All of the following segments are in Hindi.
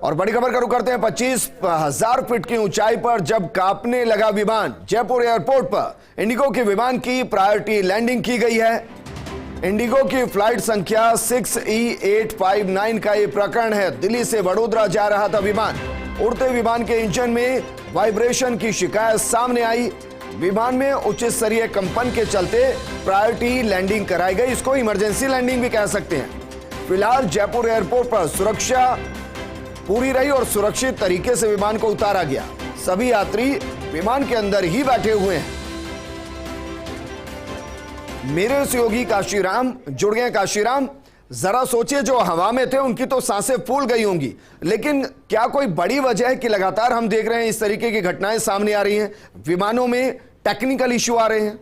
और बड़ी खबर का रुख करते हैं 25,000 फीट की ऊंचाई पर जब कांपने लगा विमान। जयपुर एयरपोर्ट पर इंडिगो के विमान की प्रायोरिटी लैंडिंग की गई है। इंडिगो की फ्लाइट संख्या 6E859 का यह प्रकरण है। दिल्ली से वडोदरा जा रहा था विमान। उड़ते विमान के इंजन में वाइब्रेशन की शिकायत सामने आई। विमान में उच्च स्तरीय कंपन के चलते प्रायोरिटी लैंडिंग कराई गई। इसको इमरजेंसी लैंडिंग भी कह सकते हैं। फिलहाल जयपुर एयरपोर्ट पर सुरक्षा पूरी रही और सुरक्षित तरीके से विमान को उतारा गया। सभी यात्री विमान के अंदर ही बैठे हुए हैं। मेरे सहयोगी काशीराम जुड़ गए। काशीराम, जरा सोचिए, जो हवा में थे उनकी तो सांसें फूल गई होंगी, लेकिन क्या कोई बड़ी वजह है कि लगातार हम देख रहे हैं इस तरीके की घटनाएं सामने आ रही हैं, विमानों में टेक्निकल इश्यू आ रहे हैं?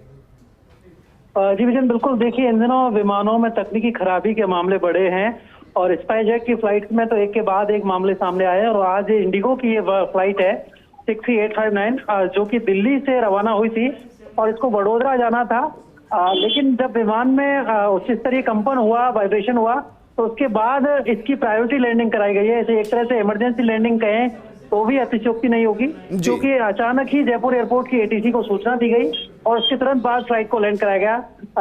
जी विजन, बिल्कुल। देखिए, इन दिनों विमानों में तकनीकी खराबी के मामले बढ़े हैं और स्पाइसजेट की फ्लाइट में तो एक के बाद एक मामले सामने आए हैं। और आज इंडिगो की ये फ्लाइट है 6E859 जो कि दिल्ली से रवाना हुई थी और इसको वडोदरा जाना था। लेकिन जब विमान में उच्च स्तरीय कंपन हुआ, वाइब्रेशन हुआ, तो उसके बाद इसकी प्रायोरिटी लैंडिंग कराई गई है। इसे एक तरह से इमरजेंसी लैंडिंग कहें तो भी अतिशयोक्ति नहीं होगी, क्योंकि अचानक ही जयपुर एयरपोर्ट की ATC को सूचना दी गई और उसके तुरंत बाद फ्लाइट को लैंड कराया गया।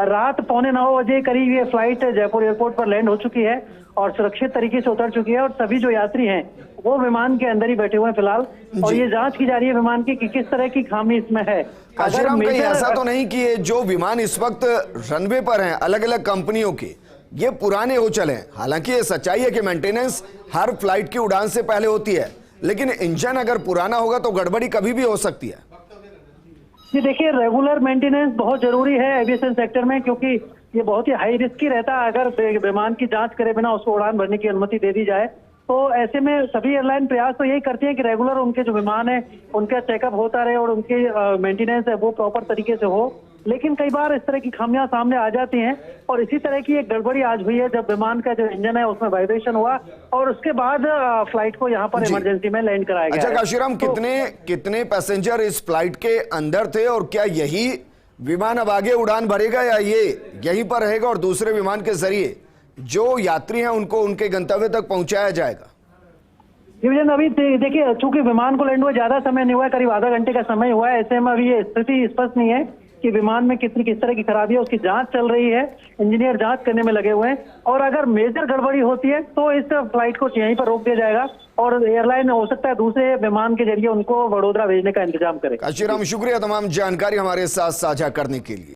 रात 8:45 बजे करीब ये फ्लाइट जयपुर एयरपोर्ट पर लैंड हो चुकी है और सुरक्षित तरीके से उतर चुकी है और सभी जो यात्री हैं वो विमान के अंदर ही बैठे हुए हैं फिलहाल। और ये जांच की जा रही है विमान की कि किस तरह की खामी इसमें है। काशीराम, कहीं ऐसा तो नहीं कि ये जो विमान इस वक्त रनवे पर हैं अलग अलग कंपनियों के, ये पुराने हो चले? हालांकि ये सच्चाई है कि मेंटेनेंस हर फ्लाइट की उड़ान से पहले होती है, लेकिन इंजन अगर पुराना होगा तो गड़बड़ी कभी भी हो सकती है। जी देखिए, रेगुलर मेंटेनेंस बहुत जरूरी है एविएशन सेक्टर में, क्योंकि ये बहुत ही हाई रिस्की रहता है। अगर विमान की जांच करे बिना उसको उड़ान भरने की अनुमति दे दी जाए, तो ऐसे में सभी एयरलाइन प्रयास तो यही करती हैं कि रेगुलर उनके जो विमान है उनका चेकअप होता रहे और उनकी मेंटेनेंस है वो प्रॉपर तरीके से हो। लेकिन कई बार इस तरह की खामियां सामने आ जाती हैं और इसी तरह की एक गड़बड़ी आज हुई है जब विमान का जो इंजन है उसमें वाइब्रेशन हुआ और उसके बाद फ्लाइट को यहाँ पर इमरजेंसी में लैंड कराया गया। अच्छा काशीराम, कितने पैसेंजर इस फ्लाइट के अंदर थे और क्या यही विमान अब आगे उड़ान भरेगा या ये यहीं पर रहेगा और दूसरे विमान के जरिए जो यात्री हैं उनको उनके गंतव्य तक पहुंचाया जाएगा? अभी देखिए, चूंकि विमान को लैंड हुआ ज्यादा समय नहीं हुआ है, करीब आधा घंटे का समय हुआ है। ऐसे में अभी ये स्थिति स्पष्ट नहीं है कि विमान में किस तरह की खराबी है। उसकी जांच चल रही है, इंजीनियर जांच करने में लगे हुए हैं और अगर मेजर गड़बड़ी होती है तो इस फ्लाइट को यहीं पर रोक दिया जाएगा और एयरलाइन हो सकता है दूसरे विमान के जरिए उनको वडोदरा भेजने का इंतजाम करे। काशीराम, शुक्रिया तमाम जानकारी हमारे साथ साझा करने के लिए।